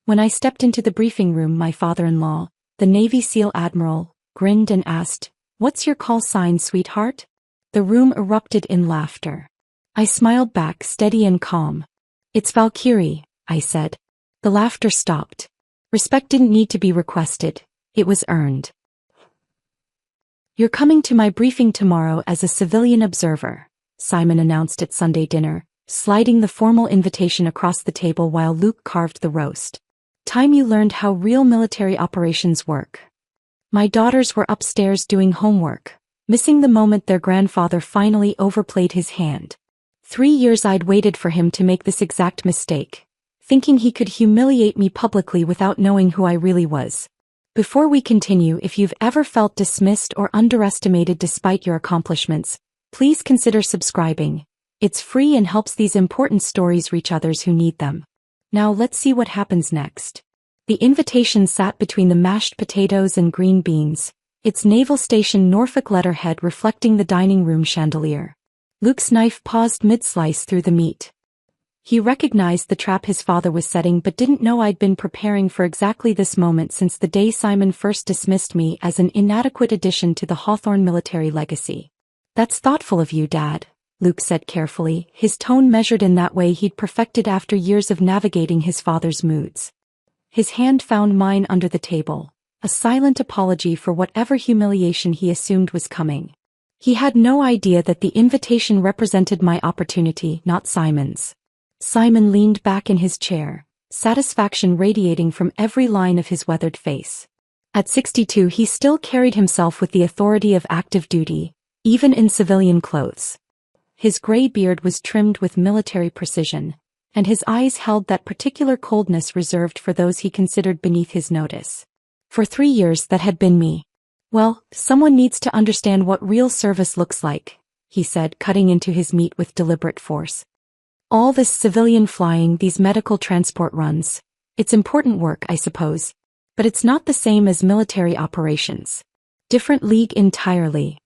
When I stepped into the briefing room, my father-in-law, the Navy SEAL Admiral, grinned and asked, "What's your call sign, sweetheart?" The room erupted in laughter. I smiled back, steady and calm. "It's Valkyrie," I said. The laughter stopped. Respect didn't need to be requested, it was earned. "You're coming to my briefing tomorrow as a civilian observer," Simon announced at Sunday dinner, sliding the formal invitation across the table while Luke carved the roast. "Time you learned how real military operations work." My daughters were upstairs doing homework, missing the moment their grandfather finally overplayed his hand. 3 years I'd waited for him to make this exact mistake, thinking he could humiliate me publicly without knowing who I really was. Before we continue, if you've ever felt dismissed or underestimated despite your accomplishments, please consider subscribing. It's free and helps these important stories reach others who need them. Now let's see what happens next. The invitation sat between the mashed potatoes and green beans, its Naval Station Norfolk letterhead reflecting the dining room chandelier. Luke's knife paused mid-slice through the meat. He recognized the trap his father was setting but didn't know I'd been preparing for exactly this moment since the day Simon first dismissed me as an inadequate addition to the Hawthorne military legacy. "That's thoughtful of you, Dad," Luke said carefully, his tone measured in that way he'd perfected after years of navigating his father's moods. His hand found mine under the table, a silent apology for whatever humiliation he assumed was coming. He had no idea that the invitation represented my opportunity, not Simon's. Simon leaned back in his chair, satisfaction radiating from every line of his weathered face. At 62 he still carried himself with the authority of active duty, even in civilian clothes. His gray beard was trimmed with military precision, and his eyes held that particular coldness reserved for those he considered beneath his notice. For 3 years that had been me. "Well, someone needs to understand what real service looks like," he said, cutting into his meat with deliberate force. "All this civilian flying, these medical transport runs, it's important work, I suppose. But it's not the same as military operations. Different league entirely."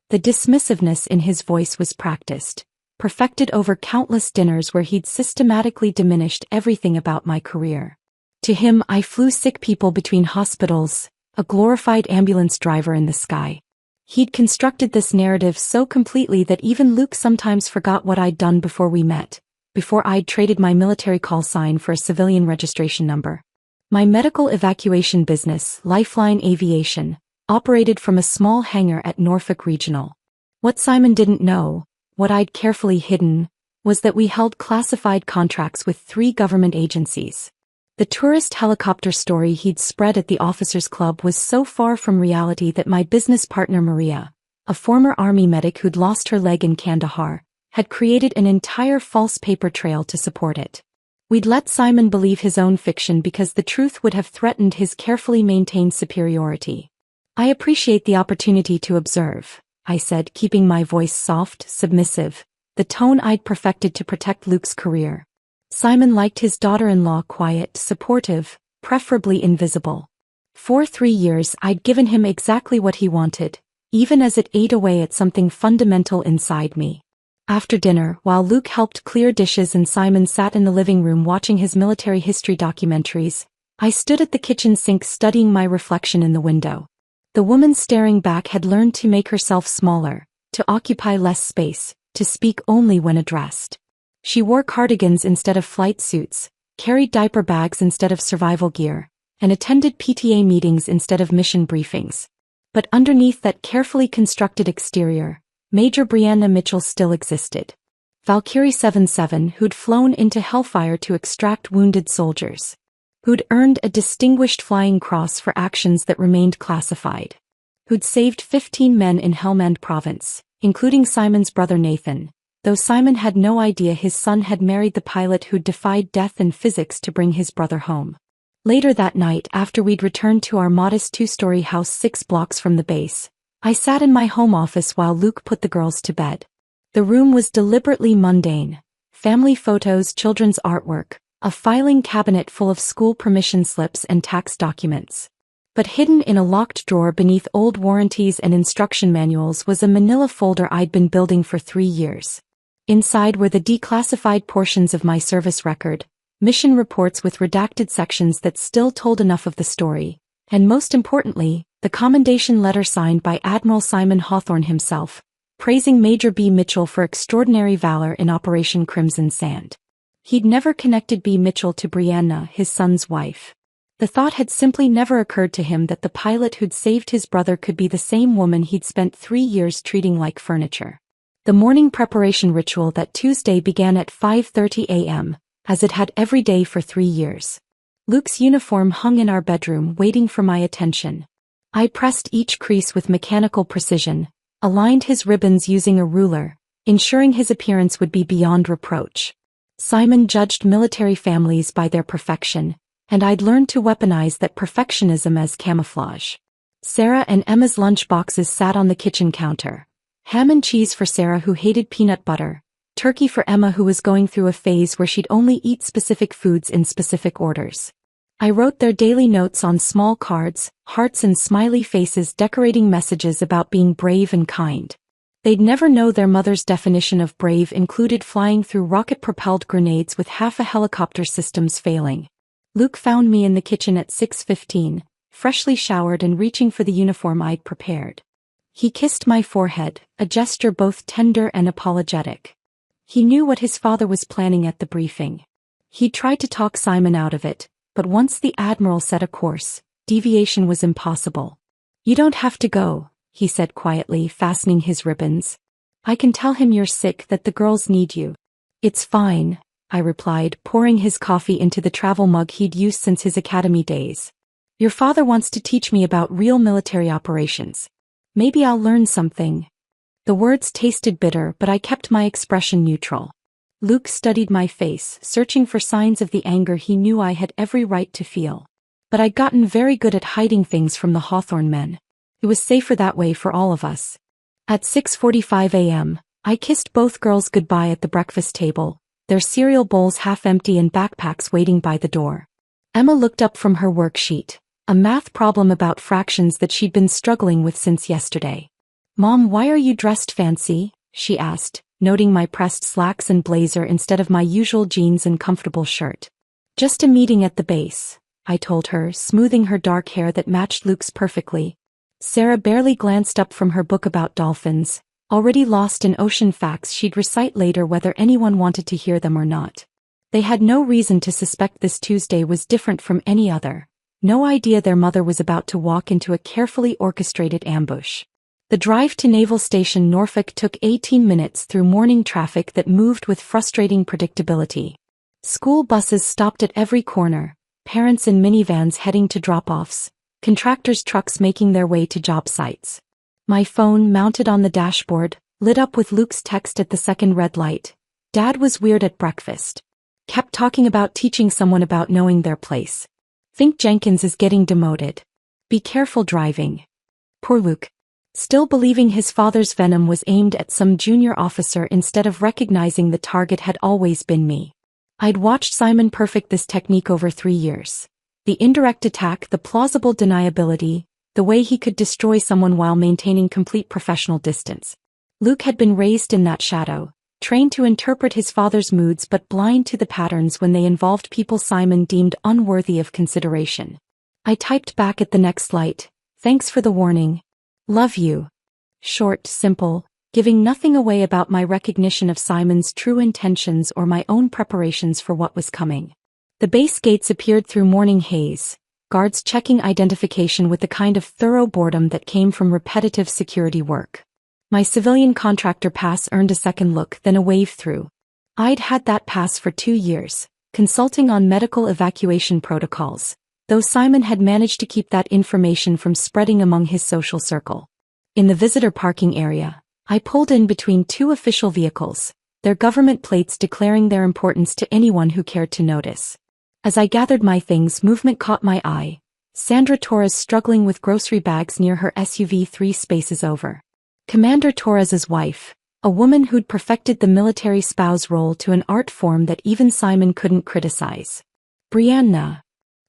The dismissiveness in his voice was practiced, perfected over countless dinners where he'd systematically diminished everything about my career. To him, I flew sick people between hospitals, a glorified ambulance driver in the sky. He'd constructed this narrative so completely that even Luke sometimes forgot what I'd done before we met, before I'd traded my military call sign for a civilian registration number. My medical evacuation business, Lifeline Aviation, operated from a small hangar at Norfolk Regional. What Simon didn't know, what I'd carefully hidden, was that we held classified contracts with 3 government agencies. The tourist helicopter story he'd spread at the officers' club was so far from reality that my business partner Maria, a former Army medic who'd lost her leg in Kandahar, had created an entire false paper trail to support it. We'd let Simon believe his own fiction because the truth would have threatened his carefully maintained superiority. "I appreciate the opportunity to observe," I said, keeping my voice soft, submissive, the tone I'd perfected to protect Luke's career. Simon liked his daughter-in-law quiet, supportive, preferably invisible. For 3 years I'd given him exactly what he wanted, even as it ate away at something fundamental inside me. After dinner, while Luke helped clear dishes and Simon sat in the living room watching his military history documentaries, I stood at the kitchen sink studying my reflection in the window. The woman staring back had learned to make herself smaller, to occupy less space, to speak only when addressed. She wore cardigans instead of flight suits, carried diaper bags instead of survival gear, and attended PTA meetings instead of mission briefings. But underneath that carefully constructed exterior, Major Brianna Mitchell still existed. Valkyrie 77, who'd flown into Hellfire to extract wounded soldiers. Who'd earned a Distinguished Flying Cross for actions that remained classified. Who'd saved 15 men in Helmand Province, including Simon's brother Nathan, though Simon had no idea his son had married the pilot who'd defied death and physics to bring his brother home. Later that night, after we'd returned to our modest 2-story house 6 blocks from the base, I sat in my home office while Luke put the girls to bed. The room was deliberately mundane. Family photos, children's artwork, a filing cabinet full of school permission slips and tax documents. But hidden in a locked drawer beneath old warranties and instruction manuals was a manila folder I'd been building for 3 years. Inside were the declassified portions of my service record, mission reports with redacted sections that still told enough of the story, and most importantly, the commendation letter signed by Admiral Simon Hawthorne himself, praising Major B. Mitchell for extraordinary valor in Operation Crimson Sand. He'd never connected B. Mitchell to Brianna, his son's wife. The thought had simply never occurred to him that the pilot who'd saved his brother could be the same woman he'd spent 3 years treating like furniture. The morning preparation ritual that Tuesday began at 5:30 a.m., as it had every day for 3 years. Luke's uniform hung in our bedroom waiting for my attention. I pressed each crease with mechanical precision, aligned his ribbons using a ruler, ensuring his appearance would be beyond reproach. Simon judged military families by their perfection, and I'd learned to weaponize that perfectionism as camouflage. Sarah and Emma's lunch boxes sat on the kitchen counter. Ham and cheese for Sarah, who hated peanut butter, turkey for Emma, who was going through a phase where she'd only eat specific foods in specific orders. I wrote their daily notes on small cards, hearts and smiley faces decorating messages about being brave and kind. They'd never know their mother's definition of brave included flying through rocket-propelled grenades with half a helicopter systems failing. Luke found me in the kitchen at 6:15, freshly showered and reaching for the uniform I'd prepared. He kissed my forehead, a gesture both tender and apologetic. He knew what his father was planning at the briefing. He tried to talk Simon out of it, but once the Admiral set a course, deviation was impossible. "You don't have to go," he said quietly, fastening his ribbons. "I can tell him you're sick, that the girls need you." "It's fine," I replied, pouring his coffee into the travel mug he'd used since his academy days. "Your father wants to teach me about real military operations. Maybe I'll learn something." The words tasted bitter, but I kept my expression neutral. Luke studied my face, searching for signs of the anger he knew I had every right to feel. But I'd gotten very good at hiding things from the Hawthorne men. It was safer that way for all of us. At 6:45 a.m., I kissed both girls goodbye at the breakfast table, their cereal bowls half empty and backpacks waiting by the door. Emma looked up from her worksheet, a math problem about fractions that she'd been struggling with since yesterday. "Mom, why are you dressed fancy?" she asked, noting my pressed slacks and blazer instead of my usual jeans and comfortable shirt. "Just a meeting at the base," I told her, smoothing her dark hair that matched Luke's perfectly. Sarah barely glanced up from her book about dolphins, already lost in ocean facts she'd recite later whether anyone wanted to hear them or not. They had no reason to suspect this Tuesday was different from any other. No idea their mother was about to walk into a carefully orchestrated ambush. The drive to Naval Station Norfolk took 18 minutes through morning traffic that moved with frustrating predictability. School buses stopped at every corner, parents in minivans heading to drop-offs, contractors' trucks making their way to job sites. My phone, mounted on the dashboard, lit up with Luke's text at the second red light. "Dad was weird at breakfast. Kept talking about teaching someone about knowing their place. Think Jenkins is getting demoted. Be careful driving." Poor Luke. Still believing his father's venom was aimed at some junior officer instead of recognizing the target had always been me. I'd watched Simon perfect this technique over 3 years. The indirect attack, the plausible deniability, the way he could destroy someone while maintaining complete professional distance. Luke had been raised in that shadow, trained to interpret his father's moods but blind to the patterns when they involved people Simon deemed unworthy of consideration. I typed back at the next light, "Thanks for the warning. Love you." Short, simple, giving nothing away about my recognition of Simon's true intentions or my own preparations for what was coming. The base gates appeared through morning haze, guards checking identification with the kind of thorough boredom that came from repetitive security work. My civilian contractor pass earned a second look, then a wave through. I'd had that pass for 2 years, consulting on medical evacuation protocols, though Simon had managed to keep that information from spreading among his social circle. In the visitor parking area, I pulled in between 2 official vehicles, their government plates declaring their importance to anyone who cared to notice. As I gathered my things, movement caught my eye. Sandra Torres struggling with grocery bags near her SUV 3 spaces over. Commander Torres's wife, a woman who'd perfected the military spouse role to an art form that even Simon couldn't criticize. "Brianna,"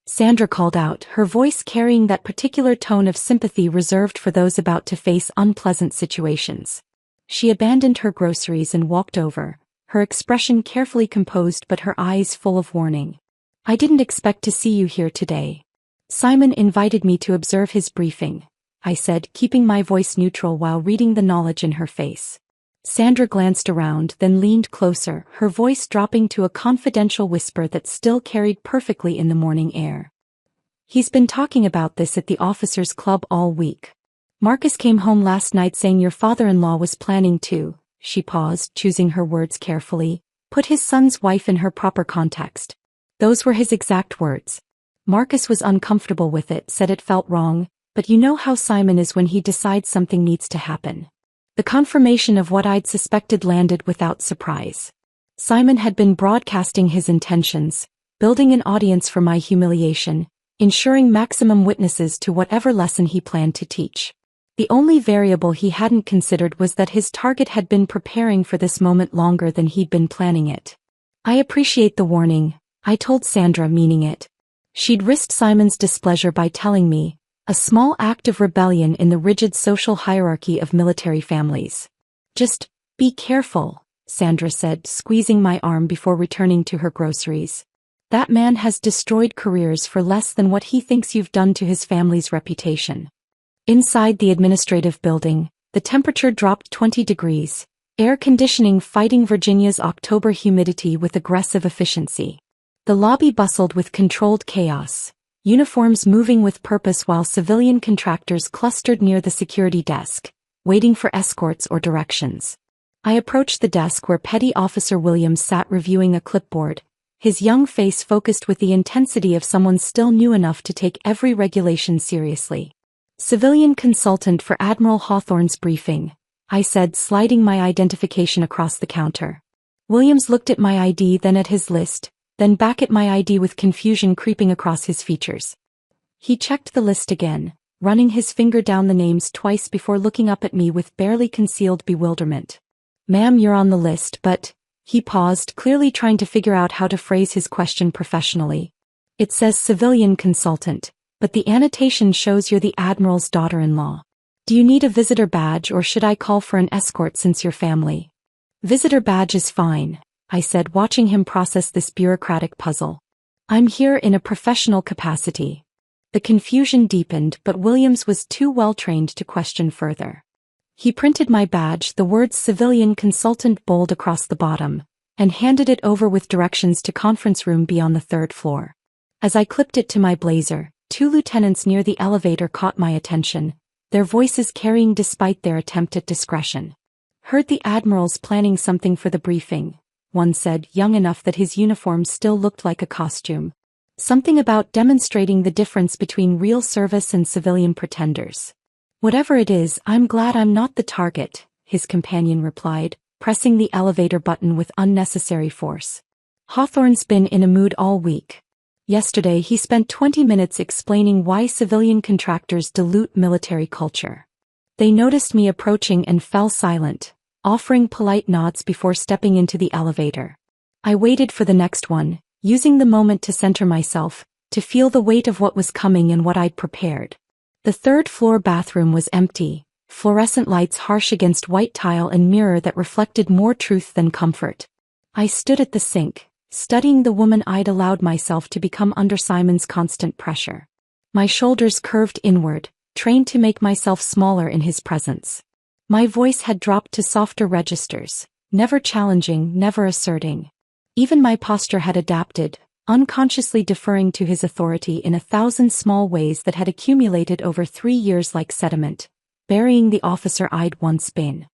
Sandra called out, her voice carrying that particular tone of sympathy reserved for those about to face unpleasant situations. She abandoned her groceries and walked over, her expression carefully composed but her eyes full of warning. I didn't expect to see you here today. Simon invited me to observe his briefing, I said, keeping my voice neutral while reading the knowledge in her face. Sandra glanced around, then leaned closer, her voice dropping to a confidential whisper that still carried perfectly in the morning air. He's been talking about this at the officers' club all week. Marcus came home last night saying your father-in-law was planning to, she paused, choosing her words carefully, put his son's wife in her proper context. Those were his exact words. Marcus was uncomfortable with it, said it felt wrong, but you know how Simon is when he decides something needs to happen. The confirmation of what I'd suspected landed without surprise. Simon had been broadcasting his intentions, building an audience for my humiliation, ensuring maximum witnesses to whatever lesson he planned to teach. The only variable he hadn't considered was that his target had been preparing for this moment longer than he'd been planning it. I appreciate the warning, I told Sandra, meaning it. She'd risked Simon's displeasure by telling me, a small act of rebellion in the rigid social hierarchy of military families. Just be careful, Sandra said, squeezing my arm before returning to her groceries. That man has destroyed careers for less than what he thinks you've done to his family's reputation. Inside the administrative building, the temperature dropped 20 degrees, air conditioning fighting Virginia's October humidity with aggressive efficiency. The lobby bustled with controlled chaos, uniforms moving with purpose while civilian contractors clustered near the security desk, waiting for escorts or directions. I approached the desk where Petty Officer Williams sat reviewing a clipboard, his young face focused with the intensity of someone still new enough to take every regulation seriously. Civilian consultant for Admiral Hawthorne's briefing, I said, sliding my identification across the counter. Williams looked at my ID, then at his list, then back at my ID with confusion creeping across his features. He checked the list again, running his finger down the names twice before looking up at me with barely concealed bewilderment. Ma'am, you're on the list, but... He paused, clearly trying to figure out how to phrase his question professionally. It says civilian consultant, but the annotation shows you're the Admiral's daughter-in-law. Do you need a visitor badge or should I call for an escort since you're family? Visitor badge is fine, I said, watching him process this bureaucratic puzzle. I'm here in a professional capacity. The confusion deepened, but Williams was too well-trained to question further. He printed my badge, the words civilian consultant bold across the bottom, and handed it over with directions to conference room beyond the 3rd floor. As I clipped it to my blazer, 2 lieutenants near the elevator caught my attention, their voices carrying despite their attempt at discretion. Heard the Admiral's planning something for the briefing, one said, young enough that his uniform still looked like a costume. Something about demonstrating the difference between real service and civilian pretenders. Whatever it is, I'm glad I'm not the target, his companion replied, pressing the elevator button with unnecessary force. Hawthorne's been in a mood all week. Yesterday he spent 20 minutes explaining why civilian contractors dilute military culture. They noticed me approaching and fell silent, offering polite nods before stepping into the elevator. I waited for the next one, using the moment to center myself, to feel the weight of what was coming and what I'd prepared. The 3rd floor bathroom was empty, fluorescent lights harsh against white tile and mirror that reflected more truth than comfort. I stood at the sink, studying the woman I'd allowed myself to become under Simon's constant pressure. My shoulders curved inward, trained to make myself smaller in his presence. My voice had dropped to softer registers, never challenging, never asserting. Even my posture had adapted, unconsciously deferring to his authority in 1,000 small ways that had accumulated over 3 years like sediment, burying the officer I'd once been.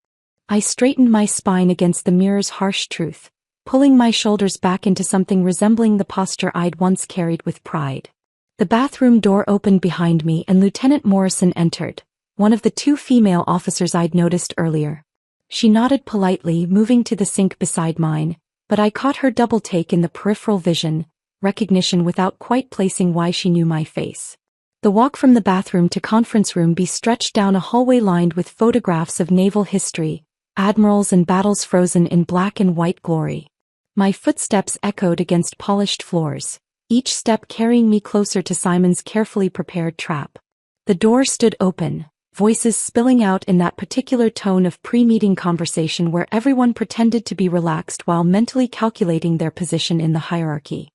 I straightened my spine against the mirror's harsh truth, pulling my shoulders back into something resembling the posture I'd once carried with pride. The bathroom door opened behind me and Lieutenant Morrison entered, one of the 2 female officers I'd noticed earlier. She nodded politely, moving to the sink beside mine, but I caught her double take in the peripheral vision, recognition without quite placing why she knew my face. The walk from the bathroom to conference room stretched down a hallway lined with photographs of naval history, admirals and battles frozen in black and white glory. My footsteps echoed against polished floors, each step carrying me closer to Simon's carefully prepared trap. The door stood open, voices spilling out in that particular tone of pre-meeting conversation where everyone pretended to be relaxed while mentally calculating their position in the hierarchy.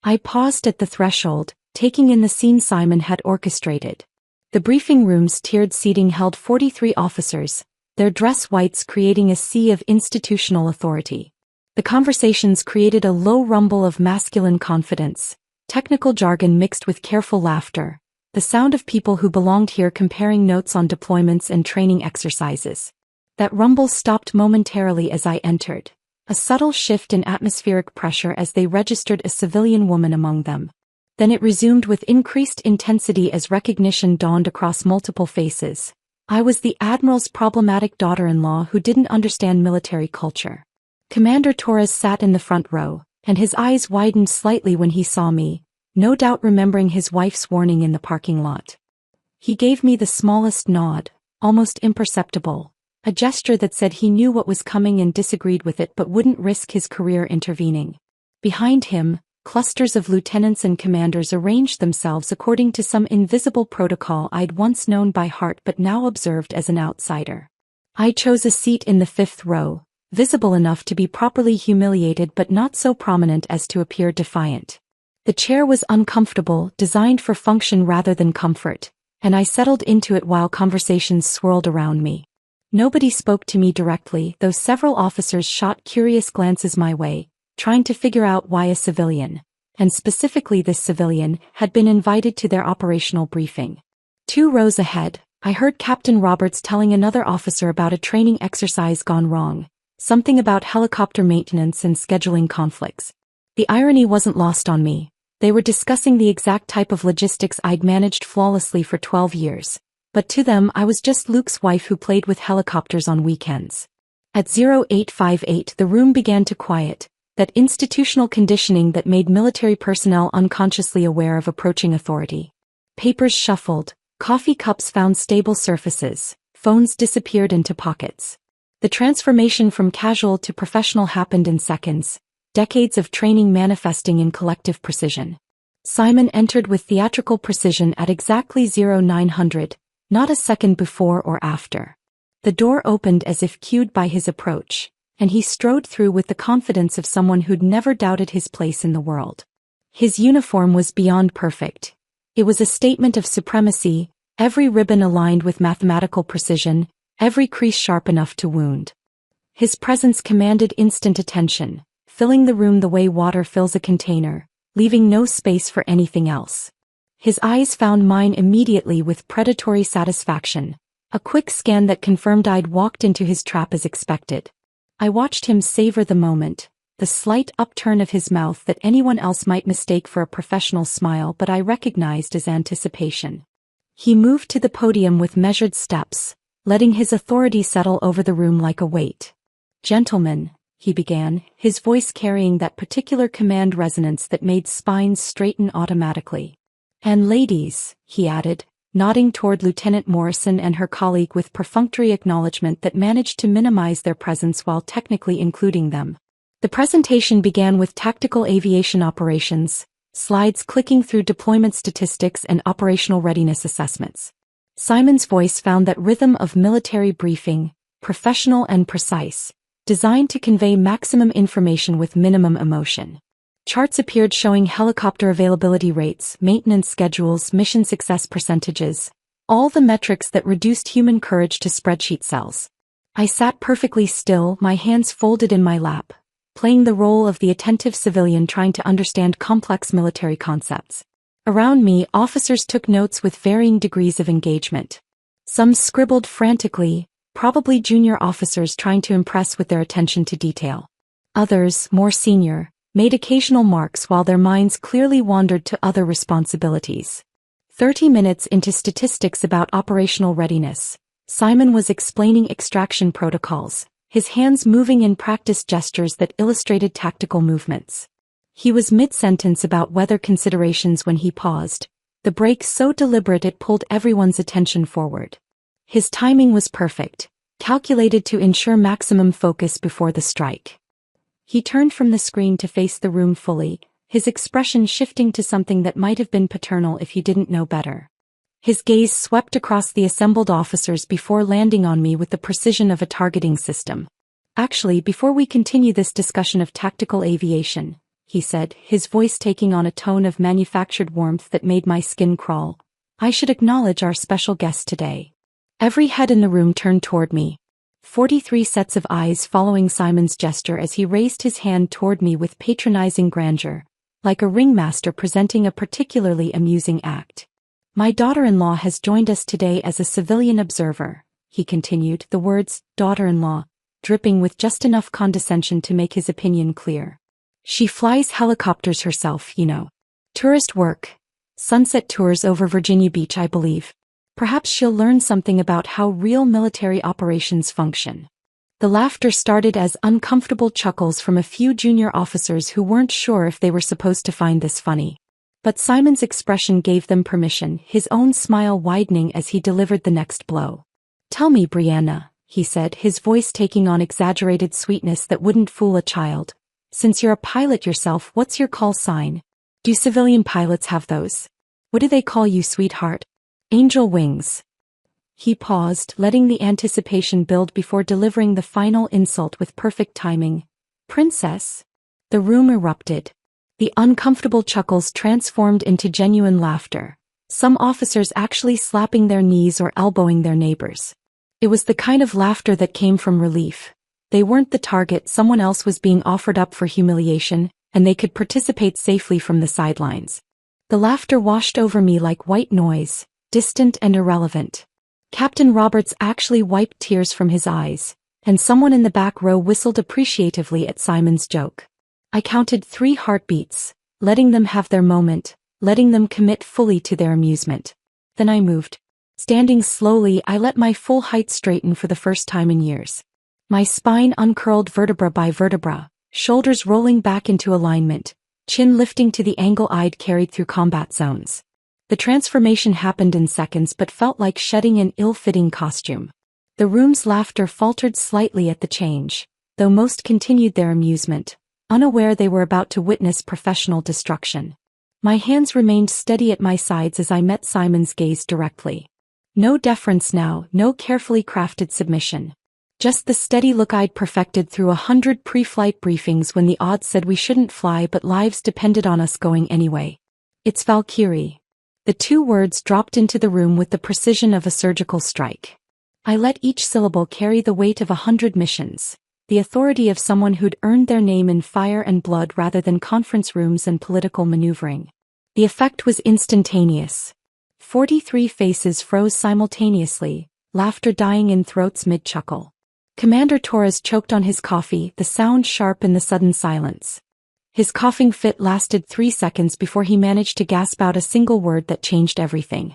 I paused at the threshold, taking in the scene Simon had orchestrated. The briefing room's tiered seating held 43 officers, their dress whites creating a sea of institutional authority. The conversations created a low rumble of masculine confidence, technical jargon mixed with careful laughter, the sound of people who belonged here comparing notes on deployments and training exercises. That rumble stopped momentarily as I entered, a subtle shift in atmospheric pressure as they registered a civilian woman among them. Then it resumed with increased intensity as recognition dawned across multiple faces. I was the Admiral's problematic daughter-in-law who didn't understand military culture. Commander Torres sat in the front row, and his eyes widened slightly when he saw me, no doubt remembering his wife's warning in the parking lot. He gave me the smallest nod, almost imperceptible, a gesture that said he knew what was coming and disagreed with it but wouldn't risk his career intervening. Behind him, clusters of lieutenants and commanders arranged themselves according to some invisible protocol I'd once known by heart but now observed as an outsider. I chose a seat in the fifth row, visible enough to be properly humiliated but not so prominent as to appear defiant. The chair was uncomfortable, designed for function rather than comfort, and I settled into it while conversations swirled around me. Nobody spoke to me directly, though several officers shot curious glances my way, trying to figure out why a civilian, and specifically this civilian, had been invited to their operational briefing. 2 rows ahead, I heard Captain Roberts telling another officer about a training exercise gone wrong, something about helicopter maintenance and scheduling conflicts. The irony wasn't lost on me. They were discussing the exact type of logistics I'd managed flawlessly for 12 years. But to them I was just Luke's wife who played with helicopters on weekends. At 0858 the room began to quiet, that institutional conditioning that made military personnel unconsciously aware of approaching authority. Papers shuffled, coffee cups found stable surfaces, phones disappeared into pockets. The transformation from casual to professional happened in seconds, decades of training manifesting in collective precision. Simon entered with theatrical precision at exactly 0900, not a second before or after. The door opened as if cued by his approach, and he strode through with the confidence of someone who'd never doubted his place in the world. His uniform was beyond perfect. It was a statement of supremacy, every ribbon aligned with mathematical precision, every crease sharp enough to wound. His presence commanded instant attention, filling the room the way water fills a container, leaving no space for anything else. His eyes found mine immediately with predatory satisfaction, a quick scan that confirmed I'd walked into his trap as expected. I watched him savor the moment, the slight upturn of his mouth that anyone else might mistake for a professional smile but I recognized as anticipation. He moved to the podium with measured steps, letting his authority settle over the room like a weight. "Gentlemen," he began, his voice carrying that particular command resonance that made spines straighten automatically. "And ladies," he added, nodding toward Lieutenant Morrison and her colleague with perfunctory acknowledgement that managed to minimize their presence while technically including them. The presentation began with tactical aviation operations, slides clicking through deployment statistics and operational readiness assessments. Simon's voice found that rhythm of military briefing, professional and precise, designed to convey maximum information with minimum emotion. Charts appeared showing helicopter availability rates, maintenance schedules, mission success percentages, all the metrics that reduced human courage to spreadsheet cells. I sat perfectly still, my hands folded in my lap, playing the role of the attentive civilian trying to understand complex military concepts. Around me, officers took notes with varying degrees of engagement. Some scribbled frantically, probably junior officers trying to impress with their attention to detail. Others, more senior, made occasional marks while their minds clearly wandered to other responsibilities. 30 minutes into statistics about operational readiness, Simon was explaining extraction protocols, his hands moving in practice gestures that illustrated tactical movements. He was mid-sentence about weather considerations when he paused, the break so deliberate it pulled everyone's attention forward. His timing was perfect, calculated to ensure maximum focus before the strike. He turned from the screen to face the room fully, his expression shifting to something that might have been paternal if he didn't know better. His gaze swept across the assembled officers before landing on me with the precision of a targeting system. "Actually, before we continue this discussion of tactical aviation, he said, his voice taking on a tone of manufactured warmth that made my skin crawl. I should acknowledge our special guest today. Every head in the room turned toward me. 43 sets of eyes following Simon's gesture as he raised his hand toward me with patronizing grandeur, like a ringmaster presenting a particularly amusing act. My daughter-in-law has joined us today as a civilian observer, he continued, the words, daughter-in-law, dripping with just enough condescension to make his opinion clear. She flies helicopters herself, you know. Tourist work. Sunset tours over Virginia Beach, I believe. Perhaps she'll learn something about how real military operations function. The laughter started as uncomfortable chuckles from a few junior officers who weren't sure if they were supposed to find this funny. But Simon's expression gave them permission, his own smile widening as he delivered the next blow. Tell me, Brianna, he said, his voice taking on exaggerated sweetness that wouldn't fool a child. Since you're a pilot yourself, what's your call sign? Do civilian pilots have those? What do they call you, sweetheart? Angel wings. He paused, letting the anticipation build before delivering the final insult with perfect timing. Princess? The room erupted. The uncomfortable chuckles transformed into genuine laughter, some officers actually slapping their knees or elbowing their neighbors. It was the kind of laughter that came from relief. They weren't the target, someone else was being offered up for humiliation, and they could participate safely from the sidelines. The laughter washed over me like white noise, distant and irrelevant. Captain Roberts actually wiped tears from his eyes, and someone in the back row whistled appreciatively at Simon's joke. I counted 3 heartbeats, letting them have their moment, letting them commit fully to their amusement. Then I moved. Standing slowly, I let my full height straighten for the first time in years. My spine uncurled vertebra by vertebra, shoulders rolling back into alignment, chin lifting to the angle I'd carried through combat zones. The transformation happened in seconds but felt like shedding an ill-fitting costume. The room's laughter faltered slightly at the change, though most continued their amusement, unaware they were about to witness professional destruction. My hands remained steady at my sides as I met Simon's gaze directly. No deference now, no carefully crafted submission. Just the steady look I'd perfected through 100 pre-flight briefings when the odds said we shouldn't fly but lives depended on us going anyway. It's Valkyrie. The 2 words dropped into the room with the precision of a surgical strike. I let each syllable carry the weight of 100 missions, the authority of someone who'd earned their name in fire and blood rather than conference rooms and political maneuvering. The effect was instantaneous. 43 faces froze simultaneously, laughter dying in throats mid-chuckle. Commander Torres choked on his coffee, the sound sharp in the sudden silence. His coughing fit lasted 3 seconds before he managed to gasp out a single word that changed everything.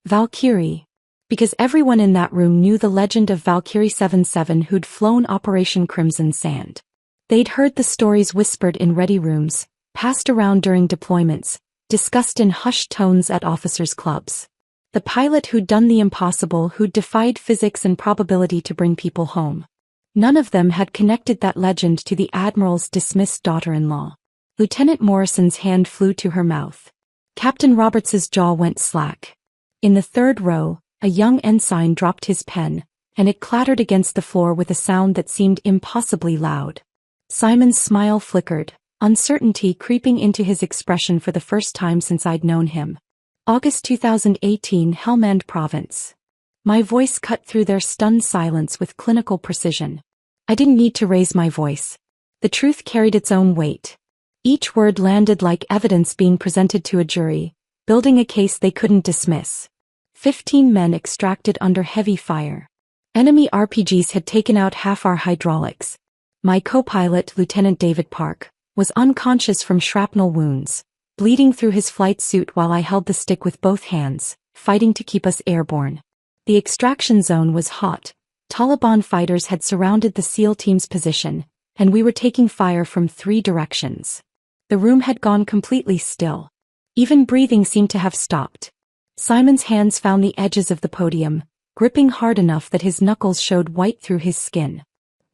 Valkyrie. Because everyone in that room knew the legend of Valkyrie 77 who'd flown Operation Crimson Sand. They'd heard the stories whispered in ready rooms, passed around during deployments, discussed in hushed tones at officers' clubs. The pilot who'd done the impossible, who'd defied physics and probability to bring people home. None of them had connected that legend to the Admiral's dismissed daughter-in-law. Lieutenant Morrison's hand flew to her mouth. Captain Roberts's jaw went slack. In the 3rd row, a young ensign dropped his pen, and it clattered against the floor with a sound that seemed impossibly loud. Simon's smile flickered, uncertainty creeping into his expression for the first time since I'd known him. August 2018, Helmand Province. My voice cut through their stunned silence with clinical precision. I didn't need to raise my voice. The truth carried its own weight. Each word landed like evidence being presented to a jury, building a case they couldn't dismiss. 15 men extracted under heavy fire. Enemy RPGs had taken out half our hydraulics. My co-pilot, Lieutenant David Park, was unconscious from shrapnel wounds, bleeding through his flight suit while I held the stick with both hands, fighting to keep us airborne. The extraction zone was hot. Taliban fighters had surrounded the SEAL team's position, and we were taking fire from 3 directions. The room had gone completely still. Even breathing seemed to have stopped. Simon's hands found the edges of the podium, gripping hard enough that his knuckles showed white through his skin.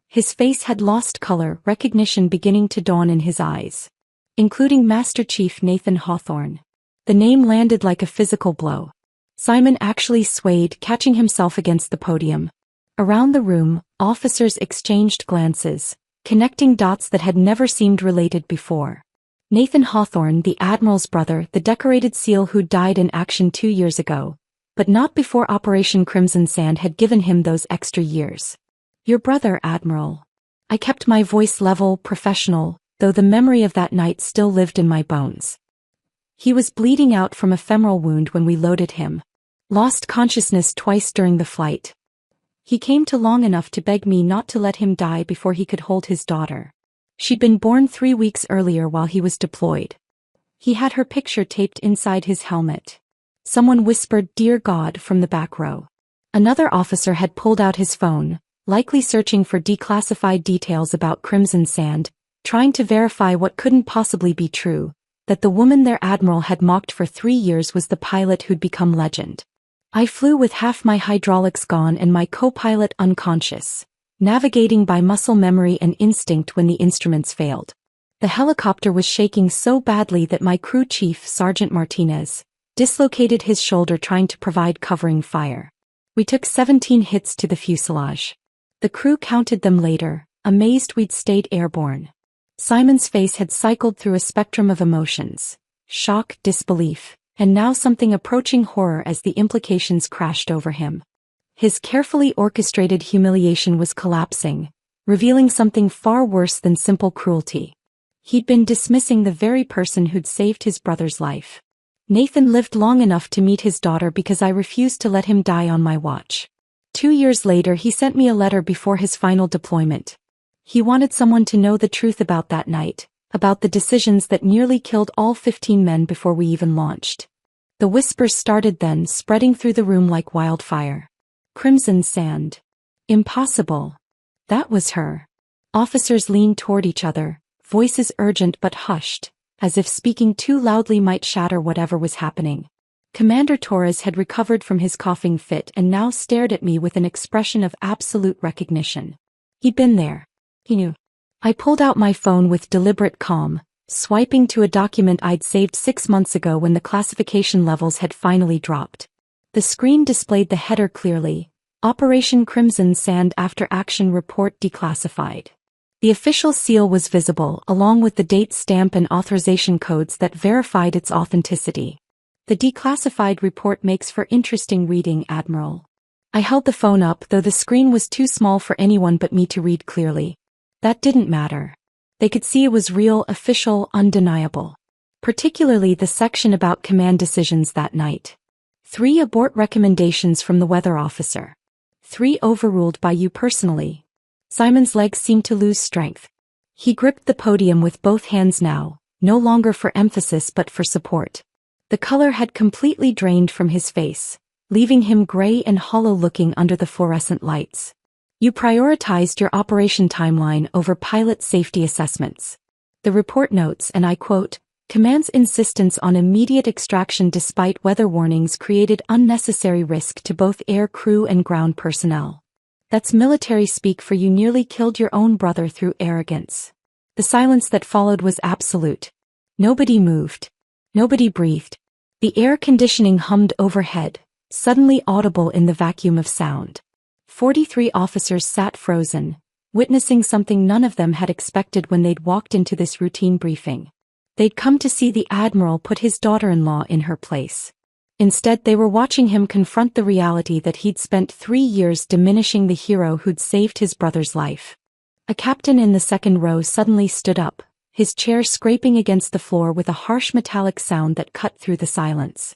His face had lost color, recognition beginning to dawn in his eyes. Including Master Chief Nathan Hawthorne. The name landed like a physical blow. Simon actually swayed, catching himself against the podium. Around the room, officers exchanged glances, connecting dots that had never seemed related before. Nathan Hawthorne, the Admiral's brother, the decorated SEAL who died in action 2 years ago, but not before Operation Crimson Sand had given him those extra years. Your brother, Admiral. I kept my voice level, professional, though the memory of that night still lived in my bones. He was bleeding out from a femoral wound when we loaded him. Lost consciousness twice during the flight. He came to long enough to beg me not to let him die before he could hold his daughter. She'd been born 3 weeks earlier while he was deployed. He had her picture taped inside his helmet. Someone whispered, "Dear God," from the back row. Another officer had pulled out his phone, likely searching for declassified details about Crimson Sand, trying to verify what couldn't possibly be true, that the woman their admiral had mocked for 3 years was the pilot who'd become legend. I flew with half my hydraulics gone and my co-pilot unconscious, navigating by muscle memory and instinct when the instruments failed. The helicopter was shaking so badly that my crew chief, Sergeant Martinez, dislocated his shoulder trying to provide covering fire. We took 17 hits to the fuselage. The crew counted them later, amazed we'd stayed airborne. Simon's face had cycled through a spectrum of emotions: shock, disbelief, and now something approaching horror as the implications crashed over him. His carefully orchestrated humiliation was collapsing, revealing something far worse than simple cruelty. He'd been dismissing the very person who'd saved his brother's life. Nathan lived long enough to meet his daughter because I refused to let him die on my watch. 2 years later he sent me a letter before his final deployment. He wanted someone to know the truth about that night, about the decisions that nearly killed all 15 men before we even launched. The whispers started then, spreading through the room like wildfire. Crimson Sand. Impossible. That was her. Officers leaned toward each other, voices urgent but hushed, as if speaking too loudly might shatter whatever was happening. Commander Torres had recovered from his coughing fit and now stared at me with an expression of absolute recognition. He'd been there. He knew. I pulled out my phone with deliberate calm, swiping to a document I'd saved 6 months ago when the classification levels had finally dropped. The screen displayed the header clearly: Operation Crimson Sand After Action Report Declassified. The official seal was visible, along with the date stamp and authorization codes that verified its authenticity. The declassified report makes for interesting reading, Admiral. I held the phone up, though the screen was too small for anyone but me to read clearly. That didn't matter. They could see it was real, official, undeniable. Particularly the section about command decisions that night. 3 abort recommendations from the weather officer. 3 overruled by you personally. Simon's legs seemed to lose strength. He gripped the podium with both hands now, no longer for emphasis but for support. The color had completely drained from his face, leaving him gray and hollow looking under the fluorescent lights. You prioritized your operation timeline over pilot safety assessments. The report notes, and I quote, "Command's insistence on immediate extraction despite weather warnings created unnecessary risk to both air crew and ground personnel. That's military speak for you nearly killed your own brother through arrogance." The silence that followed was absolute. Nobody moved. Nobody breathed. The air conditioning hummed overhead, suddenly audible in the vacuum of sound. 43 officers sat frozen, witnessing something none of them had expected when they'd walked into this routine briefing. They'd come to see the Admiral put his daughter-in-law in her place. Instead they were watching him confront the reality that he'd spent 3 years diminishing the hero who'd saved his brother's life. A captain in the second row suddenly stood up, his chair scraping against the floor with a harsh metallic sound that cut through the silence.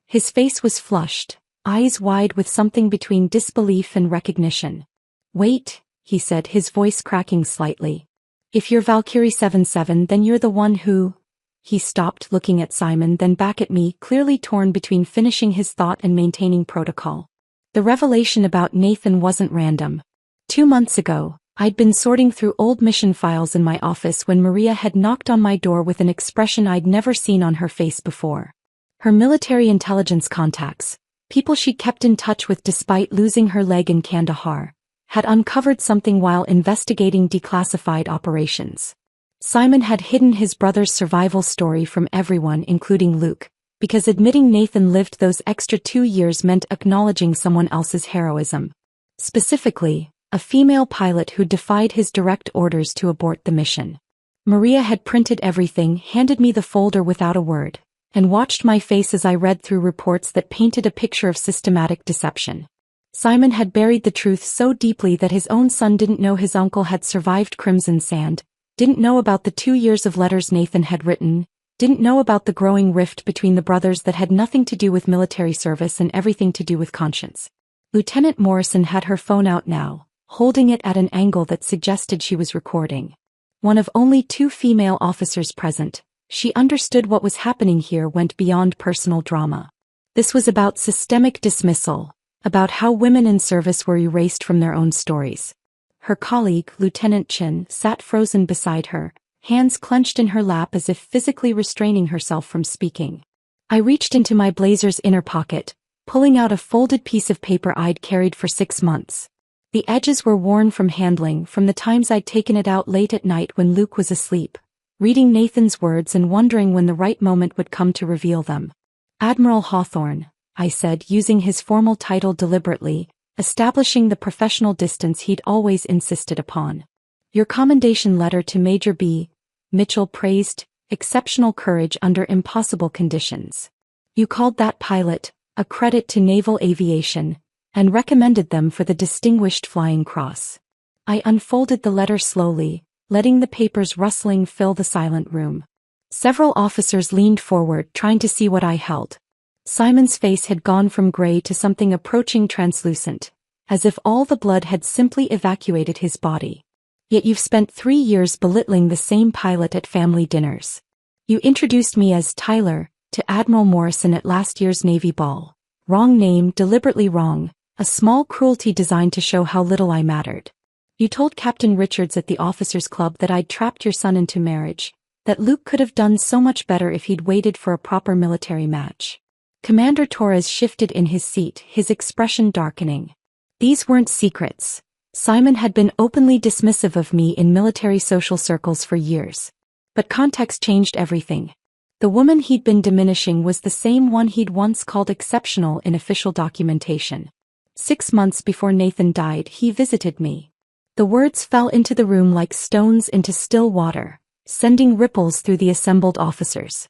His face was flushed, eyes wide with something between disbelief and recognition. "Wait," he said, his voice cracking slightly. "If you're Valkyrie 77, then you're the one who—" He stopped, looking at Simon, then back at me, clearly torn between finishing his thought and maintaining protocol. The revelation about Nathan wasn't random. 2 months ago, I'd been sorting through old mission files in my office when Maria had knocked on my door with an expression I'd never seen on her face before. Her military intelligence contacts, people she kept in touch with despite losing her leg in Kandahar, had uncovered something while investigating declassified operations. Simon had hidden his brother's survival story from everyone, including Luke, because admitting Nathan lived those extra 2 years meant acknowledging someone else's heroism. Specifically, a female pilot who defied his direct orders to abort the mission. Maria had printed everything, handed me the folder without a word, and watched my face as I read through reports that painted a picture of systematic deception. Simon had buried the truth so deeply that his own son didn't know his uncle had survived Crimson Sand, didn't know about the 2 years of letters Nathan had written, didn't know about the growing rift between the brothers that had nothing to do with military service and everything to do with conscience. Lieutenant Morrison had her phone out now, holding it at an angle that suggested she was recording. One of only 2 female officers present, she understood what was happening here went beyond personal drama. This was about systemic dismissal, about how women in service were erased from their own stories. Her colleague, Lieutenant Chin, sat frozen beside her, hands clenched in her lap as if physically restraining herself from speaking. I reached into my blazer's inner pocket, pulling out a folded piece of paper I'd carried for 6 months. The edges were worn from handling from the times I'd taken it out late at night when Luke was asleep, reading Nathan's words and wondering when the right moment would come to reveal them. Admiral Hawthorne, I said, using his formal title deliberately, establishing the professional distance he'd always insisted upon. Your commendation letter to Major B. Mitchell praised exceptional courage under impossible conditions. You called that pilot a credit to naval aviation and recommended them for the Distinguished Flying Cross. I unfolded the letter slowly, letting the paper's rustling fill the silent room. Several officers leaned forward, trying to see what I held. Simon's face had gone from gray to something approaching translucent, as if all the blood had simply evacuated his body. Yet you've spent 3 years belittling the same pilot at family dinners. You introduced me as Tyler to Admiral Morrison at last year's Navy ball. Wrong name, deliberately wrong, a small cruelty designed to show how little I mattered. You told Captain Richards at the officers' club that I'd trapped your son into marriage, that Luke could have done so much better if he'd waited for a proper military match. Commander Torres shifted in his seat, his expression darkening. These weren't secrets. Simon had been openly dismissive of me in military social circles for years. But context changed everything. The woman he'd been diminishing was the same one he'd once called exceptional in official documentation. 6 months before Nathan died, he visited me. The words fell into the room like stones into still water, sending ripples through the assembled officers.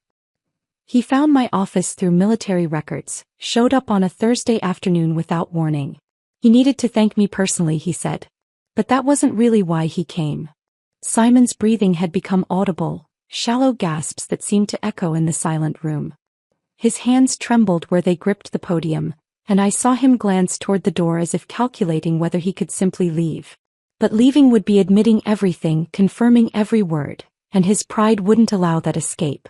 He found my office through military records, showed up on a Thursday afternoon without warning. He needed to thank me personally, he said. But that wasn't really why he came. Simon's breathing had become audible, shallow gasps that seemed to echo in the silent room. His hands trembled where they gripped the podium, and I saw him glance toward the door as if calculating whether he could simply leave. But leaving would be admitting everything, confirming every word, and his pride wouldn't allow that escape.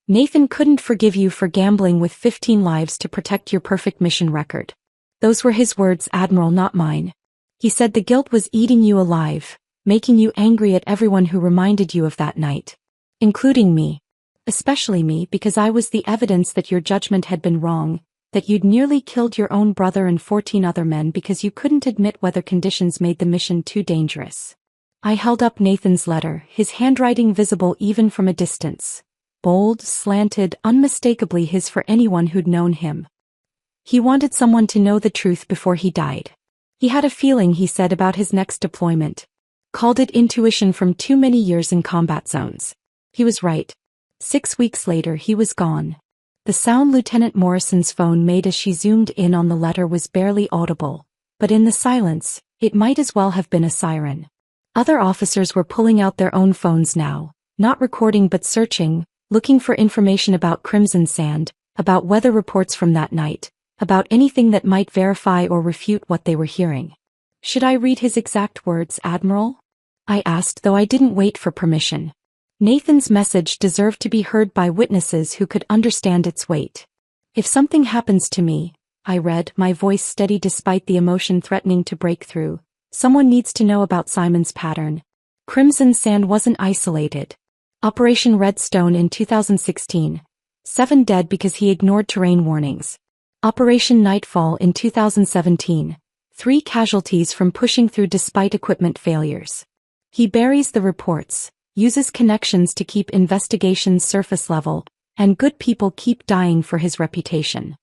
Nathan couldn't forgive you for gambling with 15 lives to protect your perfect mission record. Those were his words, Admiral, not mine. He said the guilt was eating you alive, making you angry at everyone who reminded you of that night. Including me. Especially me, because I was the evidence that your judgment had been wrong, that you'd nearly killed your own brother and 14 other men because you couldn't admit whether conditions made the mission too dangerous. I held up Nathan's letter, his handwriting visible even from a distance. Bold, slanted, unmistakably his for anyone who'd known him. He wanted someone to know the truth before he died. He had a feeling, he said, about his next deployment. Called it intuition from too many years in combat zones. He was right. 6 weeks later he was gone. The sound Lieutenant Morrison's phone made as she zoomed in on the letter was barely audible, but in the silence, it might as well have been a siren. Other officers were pulling out their own phones now, not recording but searching, looking for information about Crimson Sand, about weather reports from that night, about anything that might verify or refute what they were hearing. Should I read his exact words, Admiral? I asked, though I didn't wait for permission. Nathan's message deserved to be heard by witnesses who could understand its weight. If something happens to me, I read, my voice steady despite the emotion threatening to break through, someone needs to know about Simon's pattern. Crimson Sand wasn't isolated. Operation Redstone in 2016. 7 dead because he ignored terrain warnings. Operation Nightfall in 2017. 3 casualties from pushing through despite equipment failures. He buries the reports, uses connections to keep investigations surface level, and good people keep dying for his reputation.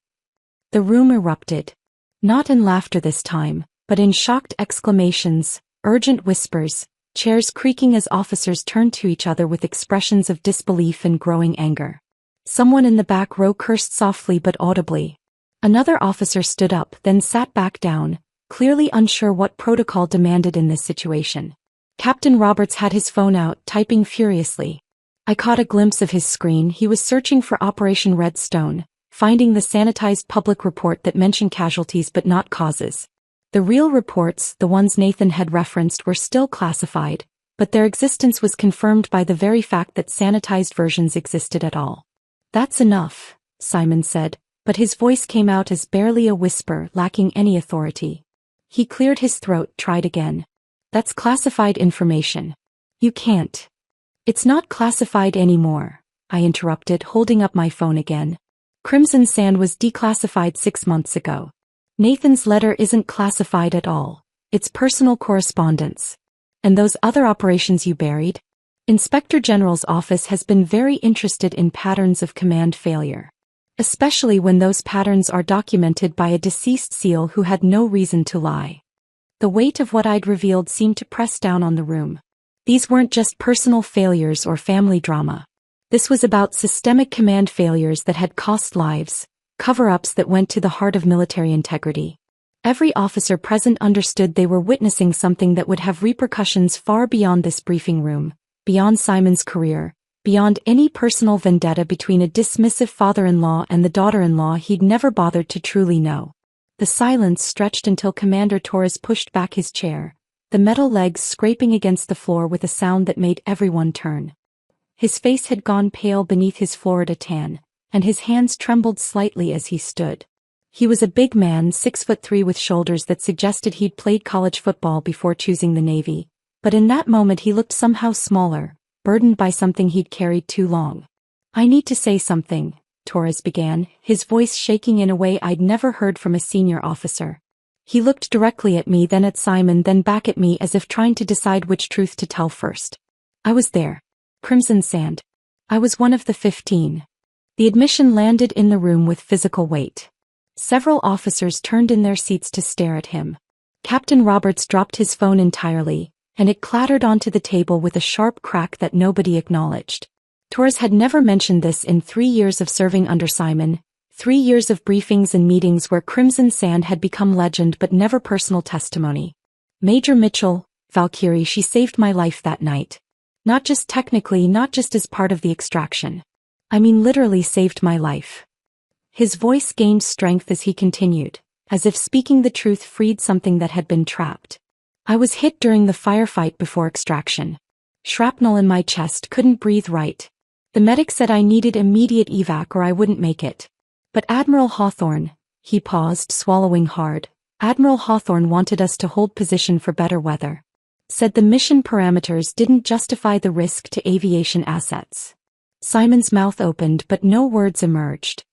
The room erupted. Not in laughter this time, but in shocked exclamations, urgent whispers, chairs creaking as officers turned to each other with expressions of disbelief and growing anger. Someone in the back row cursed softly but audibly. Another officer stood up, then sat back down, clearly unsure what protocol demanded in this situation. Captain Roberts had his phone out, typing furiously. I caught a glimpse of his screen. He was searching for Operation Redstone, finding the sanitized public report that mentioned casualties but not causes. The real reports, the ones Nathan had referenced, were still classified, but their existence was confirmed by the very fact that sanitized versions existed at all. That's enough, Simon said, but his voice came out as barely a whisper, lacking any authority. He cleared his throat, tried again. That's classified information. You can't. It's not classified anymore, I interrupted, holding up my phone again. Crimson Sand was declassified 6 months ago. Nathan's letter isn't classified at all. It's personal correspondence. And those other operations you buried? Inspector General's office has been very interested in patterns of command failure. Especially when those patterns are documented by a deceased SEAL who had no reason to lie. The weight of what I'd revealed seemed to press down on the room. These weren't just personal failures or family drama. This was about systemic command failures that had cost lives, cover-ups that went to the heart of military integrity. Every officer present understood they were witnessing something that would have repercussions far beyond this briefing room, beyond Simon's career, beyond any personal vendetta between a dismissive father-in-law and the daughter-in-law he'd never bothered to truly know. The silence stretched until Commander Torres pushed back his chair, the metal legs scraping against the floor with a sound that made everyone turn. His face had gone pale beneath his Florida tan, and his hands trembled slightly as he stood. He was a big man, 6'3" with shoulders that suggested he'd played college football before choosing the Navy, but in that moment he looked somehow smaller, burdened by something he'd carried too long. I need to say something, Torres began, his voice shaking in a way I'd never heard from a senior officer. He looked directly at me, then at Simon, then back at me as if trying to decide which truth to tell first. I was there. Crimson Sand. I was one of the 15. The admission landed in the room with physical weight. Several officers turned in their seats to stare at him. Captain Roberts dropped his phone entirely, and it clattered onto the table with a sharp crack that nobody acknowledged. Torres had never mentioned this in 3 years of serving under Simon, 3 years of briefings and meetings where Crimson Sand had become legend but never personal testimony. Major Mitchell, Valkyrie, she saved my life that night. Not just technically, not just as part of the extraction. I mean literally saved my life. His voice gained strength as he continued, as if speaking the truth freed something that had been trapped. I was hit during the firefight before extraction. Shrapnel in my chest, couldn't breathe right. The medic said I needed immediate evac or I wouldn't make it. But Admiral Hawthorne, he paused, swallowing hard. Admiral Hawthorne wanted us to hold position for better weather. Said the mission parameters didn't justify the risk to aviation assets. Simon's mouth opened but no words emerged.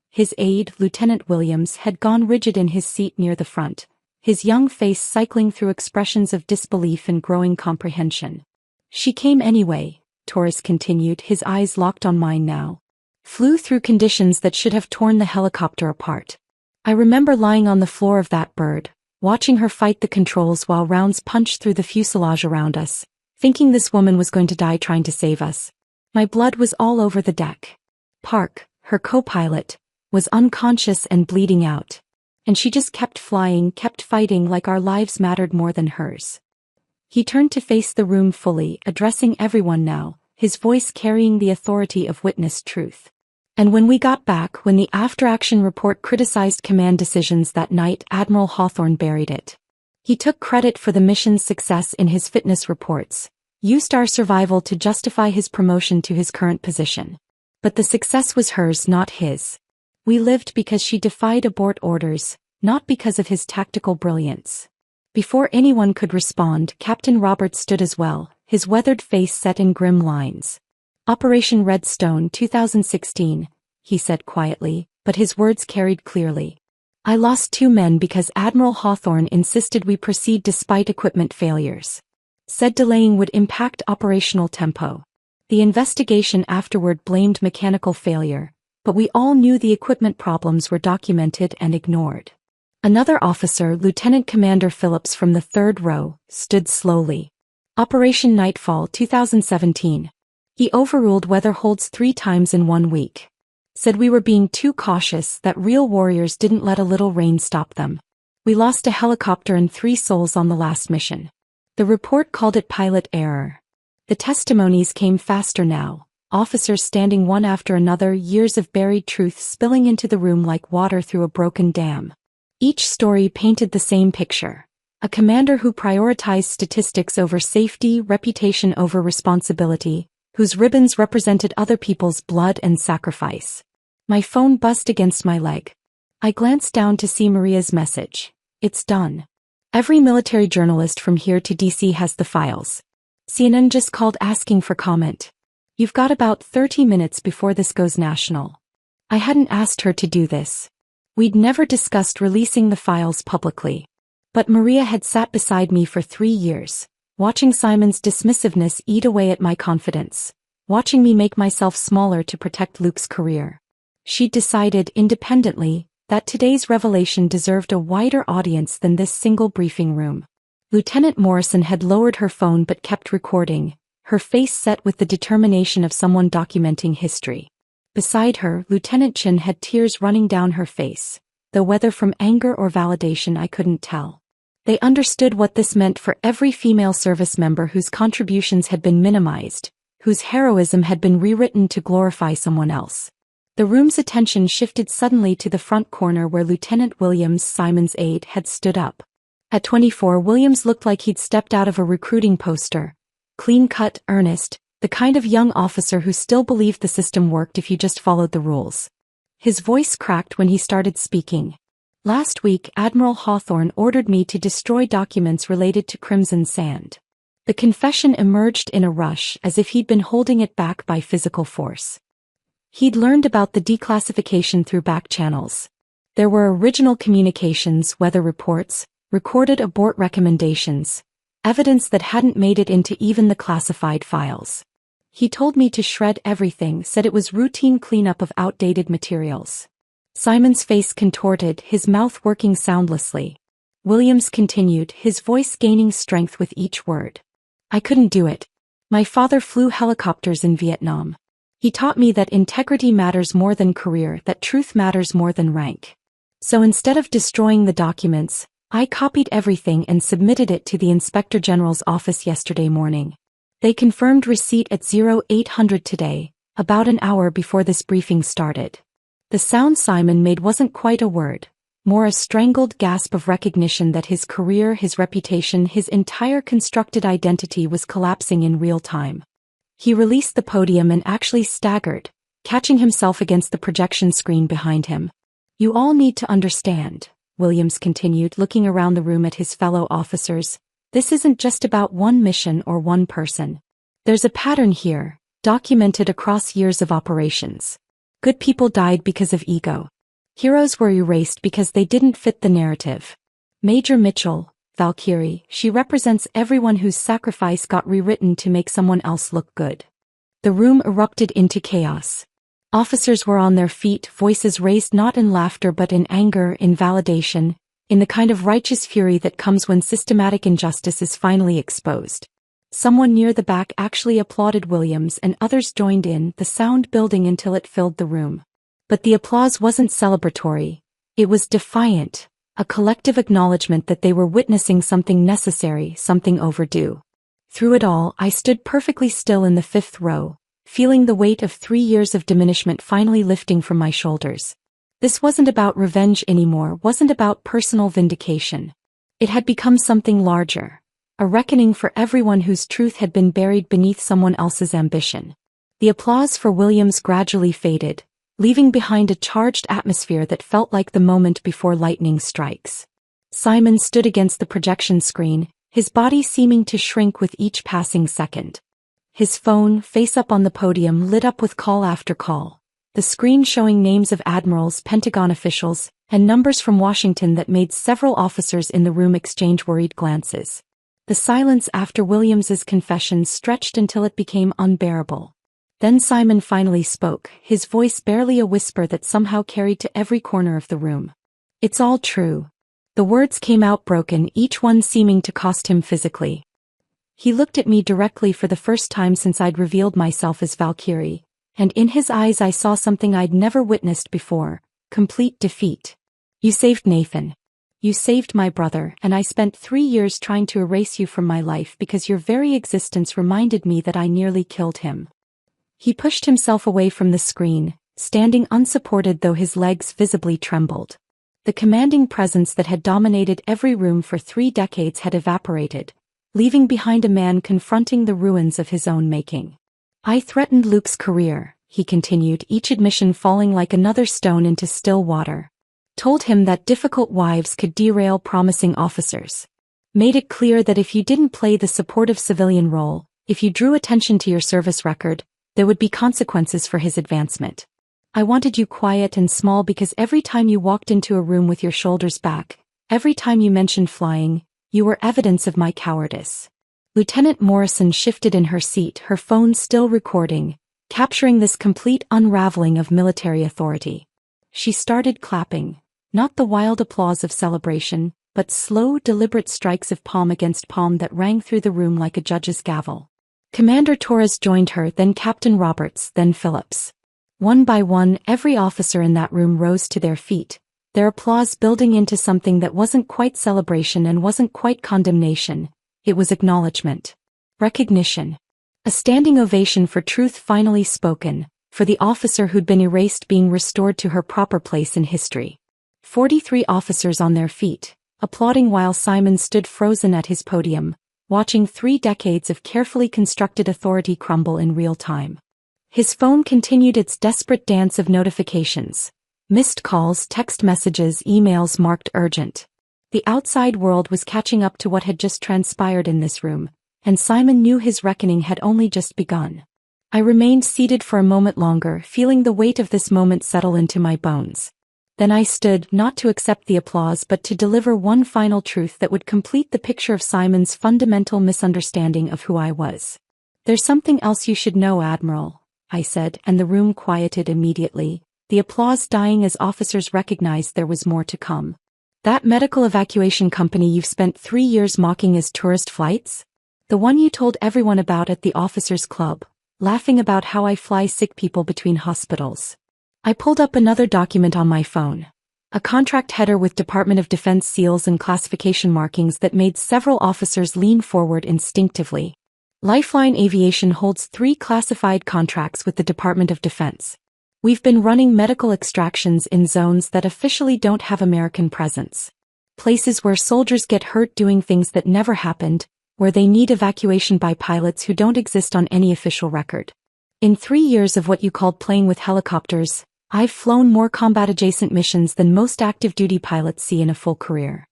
His aide, Lieutenant Williams, had gone rigid in his seat near the front, his young face cycling through expressions of disbelief and growing comprehension. She came anyway, Torres continued, his eyes locked on mine now. Flew through conditions that should have torn the helicopter apart. I remember lying on the floor of that bird, watching her fight the controls while rounds punched through the fuselage around us, thinking this woman was going to die trying to save us. My blood was all over the deck. Park, her co-pilot, was unconscious and bleeding out. And she just kept flying, kept fighting like our lives mattered more than hers. He turned to face the room fully, addressing everyone now, his voice carrying the authority of witnessed truth. And when we got back, when the after-action report criticized command decisions that night, Admiral Hawthorne buried it. He took credit for the mission's success in his fitness reports, used our survival to justify his promotion to his current position. But the success was hers, not his. We lived because she defied abort orders, not because of his tactical brilliance. Before anyone could respond, Captain Roberts stood as well, his weathered face set in grim lines. Operation Redstone 2016, he said quietly, but his words carried clearly. I lost 2 men because Admiral Hawthorne insisted we proceed despite equipment failures. Said delaying would impact operational tempo. The investigation afterward blamed mechanical failure, but we all knew the equipment problems were documented and ignored. Another officer, Lieutenant Commander Phillips from the 3rd row, stood slowly. Operation Nightfall 2017. He overruled weather holds 3 times in 1 week. Said we were being too cautious, that real warriors didn't let a little rain stop them. We lost a helicopter and 3 souls on the last mission. The report called it pilot error. The testimonies came faster now, officers standing one after another, years of buried truth spilling into the room like water through a broken dam. Each story painted the same picture. A commander who prioritized statistics over safety, reputation over responsibility, whose ribbons represented other people's blood and sacrifice. My phone buzzed against my leg. I glanced down to see Maria's message. It's done. Every military journalist from here to DC has the files. CNN just called asking for comment. You've got about 30 minutes before this goes national. I hadn't asked her to do this. We'd never discussed releasing the files publicly. But Maria had sat beside me for 3 years, watching Simon's dismissiveness eat away at my confidence, watching me make myself smaller to protect Luke's career. She'd decided independently that today's revelation deserved a wider audience than this single briefing room. Lieutenant Morrison had lowered her phone but kept recording, her face set with the determination of someone documenting history. Beside her, Lieutenant Chin had tears running down her face, though whether from anger or validation I couldn't tell. They understood what this meant for every female service member whose contributions had been minimized, whose heroism had been rewritten to glorify someone else. The room's attention shifted suddenly to the front corner where Lieutenant Williams, Simon's aide, had stood up. At 24, Williams looked like he'd stepped out of a recruiting poster. Clean-cut, earnest, the kind of young officer who still believed the system worked if you just followed the rules. His voice cracked when he started speaking. Last week, Admiral Hawthorne ordered me to destroy documents related to Crimson Sand. The confession emerged in a rush, as if he'd been holding it back by physical force. He'd learned about the declassification through back channels. There were original communications, weather reports, recorded abort recommendations, evidence that hadn't made it into even the classified files. He told me to shred everything, said it was routine cleanup of outdated materials. Simon's face contorted, his mouth working soundlessly. Williams continued, his voice gaining strength with each word. I couldn't do it. My father flew helicopters in Vietnam. He taught me that integrity matters more than career, that truth matters more than rank. So instead of destroying the documents, I copied everything and submitted it to the Inspector General's office yesterday morning. They confirmed receipt at 0800 today, about an hour before this briefing started. The sound Simon made wasn't quite a word, more a strangled gasp of recognition that his career, his reputation, his entire constructed identity was collapsing in real time. He released the podium and actually staggered, catching himself against the projection screen behind him. You all need to understand, Williams continued, looking around the room at his fellow officers. This isn't just about one mission or one person. There's a pattern here, documented across years of operations. Good people died because of ego. Heroes were erased because they didn't fit the narrative. Major Mitchell, Valkyrie, she represents everyone whose sacrifice got rewritten to make someone else look good. The room erupted into chaos. Officers were on their feet, voices raised not in laughter but in anger, in validation, in the kind of righteous fury that comes when systematic injustice is finally exposed. Someone near the back actually applauded Williams and others joined in, the sound building until it filled the room. But the applause wasn't celebratory. It was defiant, a collective acknowledgement that they were witnessing something necessary, something overdue. Through it all, I stood perfectly still in the 5th row, feeling the weight of 3 years of diminishment finally lifting from my shoulders. This wasn't about revenge anymore, wasn't about personal vindication. It had become something larger, a reckoning for everyone whose truth had been buried beneath someone else's ambition. The applause for Williams gradually faded, leaving behind a charged atmosphere that felt like the moment before lightning strikes. Simon stood against the projection screen, his body seeming to shrink with each passing second. His phone, face up on the podium, lit up with call after call, the screen showing names of admirals, Pentagon officials, and numbers from Washington that made several officers in the room exchange worried glances. The silence after Williams's confession stretched until it became unbearable. Then Simon finally spoke, his voice barely a whisper that somehow carried to every corner of the room. It's all true. The words came out broken, each one seeming to cost him physically. He looked at me directly for the first time since I'd revealed myself as Valkyrie, and in his eyes I saw something I'd never witnessed before: complete defeat. You saved Nathan. You saved my brother, and I spent 3 years trying to erase you from my life because your very existence reminded me that I nearly killed him. He pushed himself away from the screen, standing unsupported though his legs visibly trembled. The commanding presence that had dominated every room for 3 decades had evaporated, leaving behind a man confronting the ruins of his own making. I threatened Luke's career, he continued, each admission falling like another stone into still water. Told him that difficult wives could derail promising officers. Made it clear that if you didn't play the supportive civilian role, if you drew attention to your service record, there would be consequences for his advancement. I wanted you quiet and small because every time you walked into a room with your shoulders back, every time you mentioned flying, you were evidence of my cowardice. Lieutenant Morrison shifted in her seat, her phone still recording, capturing this complete unraveling of military authority. She started clapping, not the wild applause of celebration, but slow, deliberate strikes of palm against palm that rang through the room like a judge's gavel. Commander Torres joined her, then Captain Roberts, then Phillips. One by one, every officer in that room rose to their feet, their applause building into something that wasn't quite celebration and wasn't quite condemnation. It was acknowledgement. Recognition. A standing ovation for truth finally spoken, for the officer who'd been erased being restored to her proper place in history. 43 officers on their feet, applauding while Simon stood frozen at his podium, watching 3 decades of carefully constructed authority crumble in real time. His phone continued its desperate dance of notifications. Missed calls, text messages, emails marked urgent. The outside world was catching up to what had just transpired in this room, and Simon knew his reckoning had only just begun. I remained seated for a moment longer, feeling the weight of this moment settle into my bones. Then I stood, not to accept the applause but to deliver one final truth that would complete the picture of Simon's fundamental misunderstanding of who I was. "There's something else you should know, Admiral," I said, and the room quieted immediately, the applause dying as officers recognized there was more to come. "That medical evacuation company you've spent 3 years mocking as tourist flights? The one you told everyone about at the officers' club, laughing about how I fly sick people between hospitals." I pulled up another document on my phone. A contract header with Department of Defense seals and classification markings that made several officers lean forward instinctively. Lifeline Aviation holds 3 classified contracts with the Department of Defense. We've been running medical extractions in zones that officially don't have American presence. Places where soldiers get hurt doing things that never happened, where they need evacuation by pilots who don't exist on any official record. In 3 years of what you called playing with helicopters, I've flown more combat-adjacent missions than most active-duty pilots see in a full career.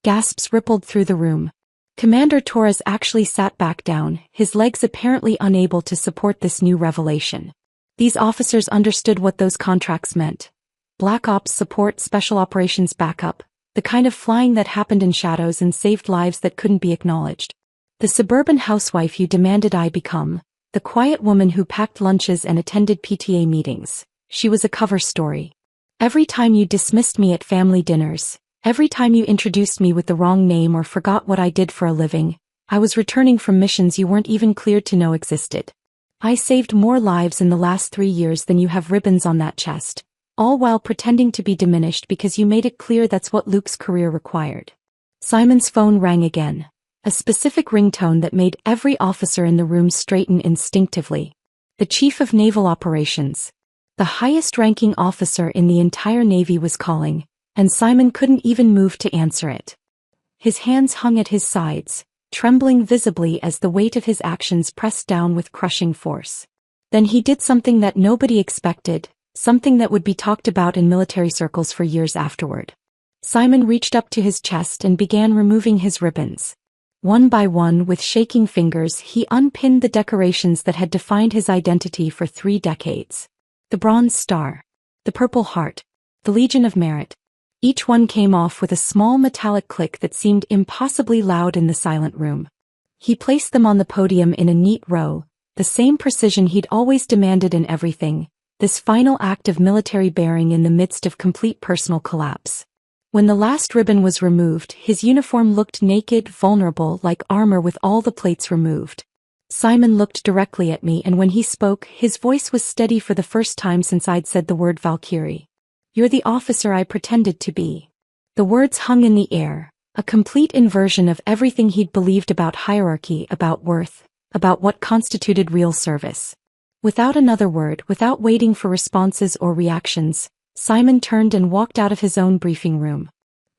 Gasps rippled through the room. Commander Torres actually sat back down, his legs apparently unable to support this new revelation. These officers understood what those contracts meant. Black Ops support, special operations backup, the kind of flying that happened in shadows and saved lives that couldn't be acknowledged. The suburban housewife you demanded I become, the quiet woman who packed lunches and attended PTA meetings. She was a cover story. Every time you dismissed me at family dinners, every time you introduced me with the wrong name or forgot what I did for a living, I was returning from missions you weren't even cleared to know existed. I saved more lives in the last 3 years than you have ribbons on that chest, all while pretending to be diminished because you made it clear that's what Luke's career required. Simon's phone rang again, a specific ringtone that made every officer in the room straighten instinctively. The Chief of Naval Operations, the highest-ranking officer in the entire Navy, was calling, and Simon couldn't even move to answer it. His hands hung at his sides, trembling visibly as the weight of his actions pressed down with crushing force. Then he did something that nobody expected, something that would be talked about in military circles for years afterward. Simon reached up to his chest and began removing his ribbons. One by one, with shaking fingers, he unpinned the decorations that had defined his identity for 3 decades. The Bronze Star, the Purple Heart, the Legion of Merit. Each one came off with a small metallic click that seemed impossibly loud in the silent room. He placed them on the podium in a neat row, the same precision he'd always demanded in everything, this final act of military bearing in the midst of complete personal collapse. When the last ribbon was removed, his uniform looked naked, vulnerable, like armor with all the plates removed. Simon looked directly at me, and when he spoke, his voice was steady for the first time since I'd said the word Valkyrie. "You're the officer I pretended to be." The words hung in the air, a complete inversion of everything he'd believed about hierarchy, about worth, about what constituted real service. Without another word, without waiting for responses or reactions, Simon turned and walked out of his own briefing room.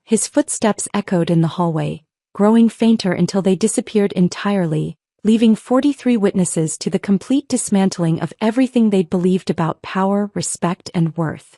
His footsteps echoed in the hallway, growing fainter until they disappeared entirely, leaving 43 witnesses to the complete dismantling of everything they'd believed about power, respect, and worth.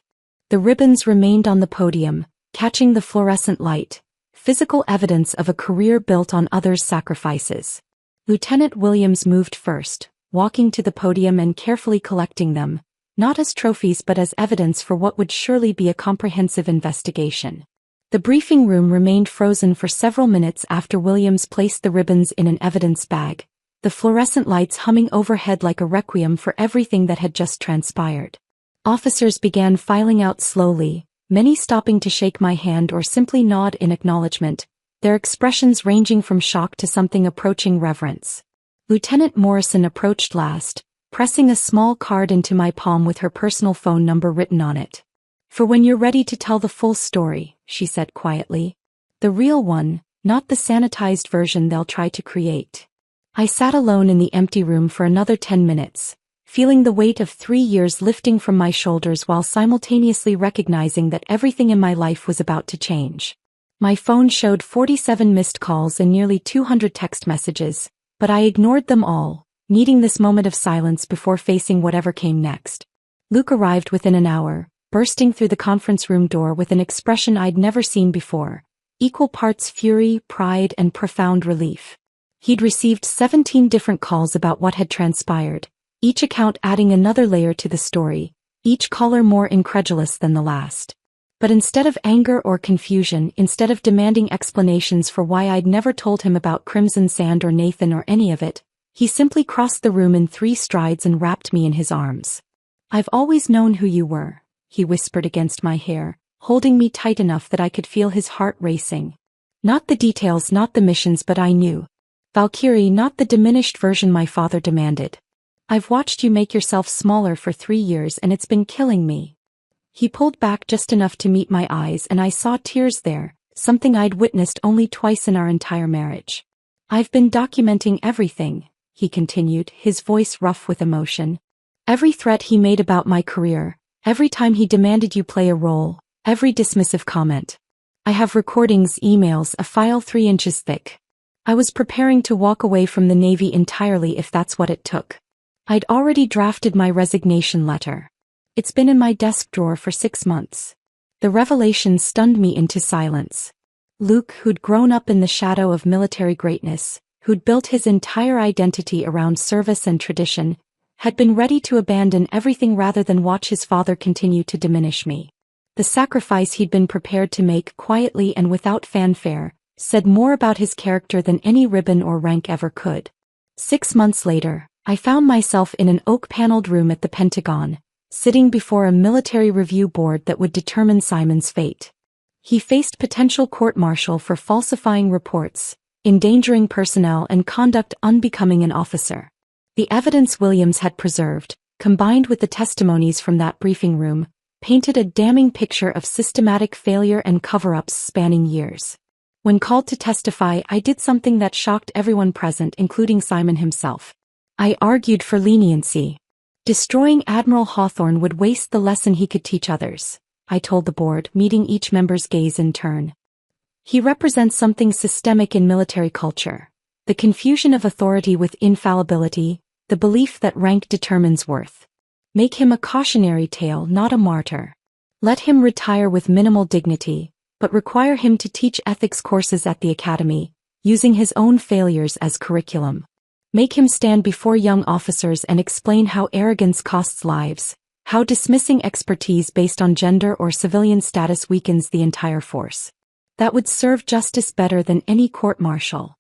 The ribbons remained on the podium, catching the fluorescent light, physical evidence of a career built on others' sacrifices. Lieutenant Williams moved first, walking to the podium and carefully collecting them, not as trophies but as evidence for what would surely be a comprehensive investigation. The briefing room remained frozen for several minutes after Williams placed the ribbons in an evidence bag, the fluorescent lights humming overhead like a requiem for everything that had just transpired. Officers began filing out slowly, many stopping to shake my hand or simply nod in acknowledgement, their expressions ranging from shock to something approaching reverence. Lieutenant Morrison approached last, pressing a small card into my palm with her personal phone number written on it. "For when you're ready to tell the full story," she said quietly. "The real one, not the sanitized version they'll try to create." I sat alone in the empty room for another 10 minutes, feeling the weight of 3 years lifting from my shoulders while simultaneously recognizing that everything in my life was about to change. My phone showed 47 missed calls and nearly 200 text messages, but I ignored them all, needing this moment of silence before facing whatever came next. Luke arrived within an hour, bursting through the conference room door with an expression I'd never seen before, equal parts fury, pride, and profound relief. He'd received 17 different calls about what had transpired, each account adding another layer to the story, each caller more incredulous than the last. But instead of anger or confusion, instead of demanding explanations for why I'd never told him about Crimson Sand or Nathan or any of it, he simply crossed the room in 3 strides and wrapped me in his arms. "I've always known who you were," he whispered against my hair, holding me tight enough that I could feel his heart racing. "Not the details, not the missions, but I knew. Valkyrie, not the diminished version my father demanded. I've watched you make yourself smaller for 3 years and it's been killing me." He pulled back just enough to meet my eyes and I saw tears there, something I'd witnessed only twice in our entire marriage. "I've been documenting everything," he continued, his voice rough with emotion. "Every threat he made about my career, every time he demanded you play a role, every dismissive comment. I have recordings, emails, a file 3 inches thick. I was preparing to walk away from the Navy entirely if that's what it took. I'd already drafted my resignation letter. It's been in my desk drawer for 6 months. The revelation stunned me into silence. Luke, who'd grown up in the shadow of military greatness, who'd built his entire identity around service and tradition, had been ready to abandon everything rather than watch his father continue to diminish me. The sacrifice he'd been prepared to make quietly and without fanfare said more about his character than any ribbon or rank ever could. 6 months later, I found myself in an oak-paneled room at the Pentagon, sitting before a military review board that would determine Simon's fate. He faced potential court-martial for falsifying reports, endangering personnel, and conduct unbecoming an officer. The evidence Williams had preserved, combined with the testimonies from that briefing room, painted a damning picture of systematic failure and cover-ups spanning years. When called to testify, I did something that shocked everyone present, including Simon himself. I argued for leniency. Destroying Admiral Hawthorne would waste the lesson he could teach others, I told the board, meeting each member's gaze in turn. He represents something systemic in military culture, the confusion of authority with infallibility, the belief that rank determines worth. Make him a cautionary tale, not a martyr. Let him retire with minimal dignity, but require him to teach ethics courses at the academy, using his own failures as curriculum. Make him stand before young officers and explain how arrogance costs lives, how dismissing expertise based on gender or civilian status weakens the entire force. That would serve justice better than any court-martial.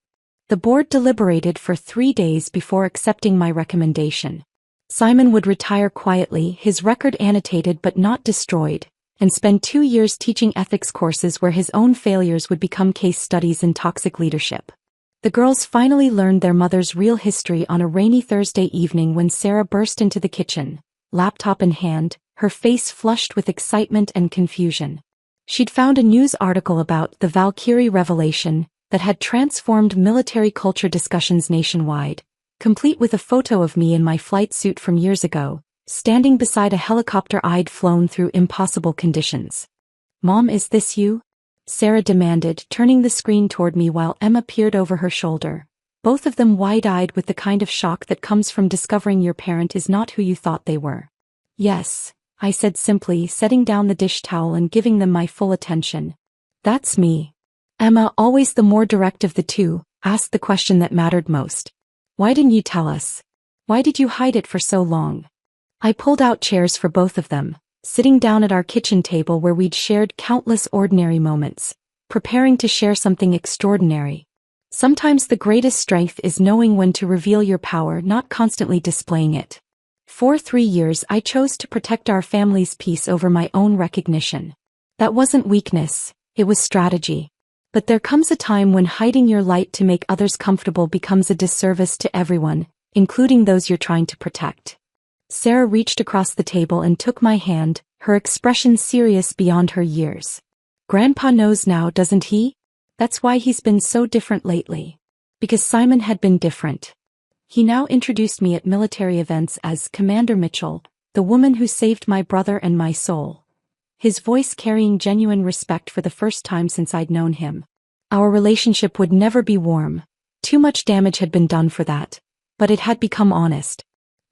The board deliberated for 3 days before accepting my recommendation. Simon would retire quietly, his record annotated but not destroyed, and spend 2 years teaching ethics courses where his own failures would become case studies in toxic leadership. The girls finally learned their mother's real history on a rainy Thursday evening when Sarah burst into the kitchen, laptop in hand, her face flushed with excitement and confusion. She'd found a news article about the Valkyrie revelation that had transformed military culture discussions nationwide, complete with a photo of me in my flight suit from years ago, standing beside a helicopter I'd flown through impossible conditions. "Mom, is this you?" Sarah demanded, turning the screen toward me while Emma peered over her shoulder, both of them wide-eyed with the kind of shock that comes from discovering your parent is not who you thought they were. "Yes," I said simply, setting down the dish towel and giving them my full attention. "That's me." Emma, always the more direct of the two, asked the question that mattered most. "Why didn't you tell us? Why did you hide it for so long?" I pulled out chairs for both of them, sitting down at our kitchen table where we'd shared countless ordinary moments, preparing to share something extraordinary. Sometimes the greatest strength is knowing when to reveal your power, not constantly displaying it. For 3 years I chose to protect our family's peace over my own recognition. That wasn't weakness, it was strategy. But there comes a time when hiding your light to make others comfortable becomes a disservice to everyone, including those you're trying to protect. Sarah reached across the table and took my hand, her expression serious beyond her years. "Grandpa knows now, doesn't he? That's why he's been so different lately." Because Simon had been different. He now introduced me at military events as Commander Mitchell, the woman who saved my brother and my soul. His voice carrying genuine respect for the first time since I'd known him. Our relationship would never be warm. Too much damage had been done for that. But it had become honest.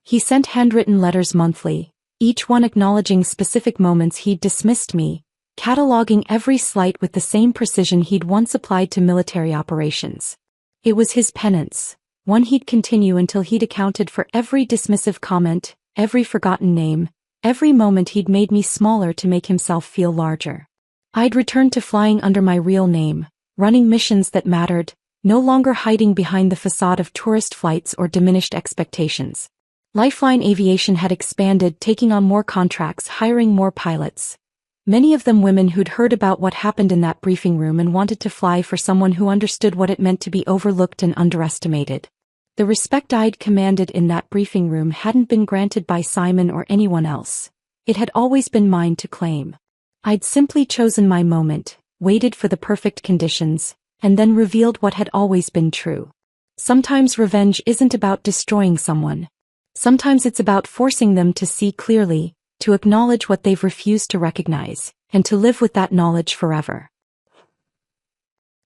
He sent handwritten letters monthly, each one acknowledging specific moments he'd dismissed me, cataloging every slight with the same precision he'd once applied to military operations. It was his penance, one he'd continue until he'd accounted for every dismissive comment, every forgotten name, every moment he'd made me smaller to make himself feel larger. I'd returned to flying under my real name, running missions that mattered, no longer hiding behind the facade of tourist flights or diminished expectations. Lifeline Aviation had expanded, taking on more contracts, hiring more pilots. Many of them women who'd heard about what happened in that briefing room and wanted to fly for someone who understood what it meant to be overlooked and underestimated. The respect I'd commanded in that briefing room hadn't been granted by Simon or anyone else. It had always been mine to claim. I'd simply chosen my moment, waited for the perfect conditions, and then revealed what had always been true. Sometimes revenge isn't about destroying someone. Sometimes it's about forcing them to see clearly, to acknowledge what they've refused to recognize, and to live with that knowledge forever.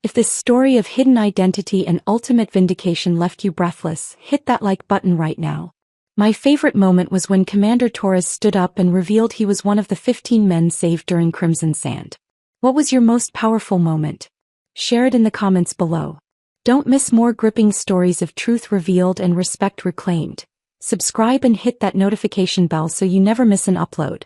If this story of hidden identity and ultimate vindication left you breathless, hit that like button right now. My favorite moment was when Commander Torres stood up and revealed he was one of the 15 men saved during Crimson Sand. What was your most powerful moment? Share it in the comments below. Don't miss more gripping stories of truth revealed and respect reclaimed. Subscribe and hit that notification bell so you never miss an upload.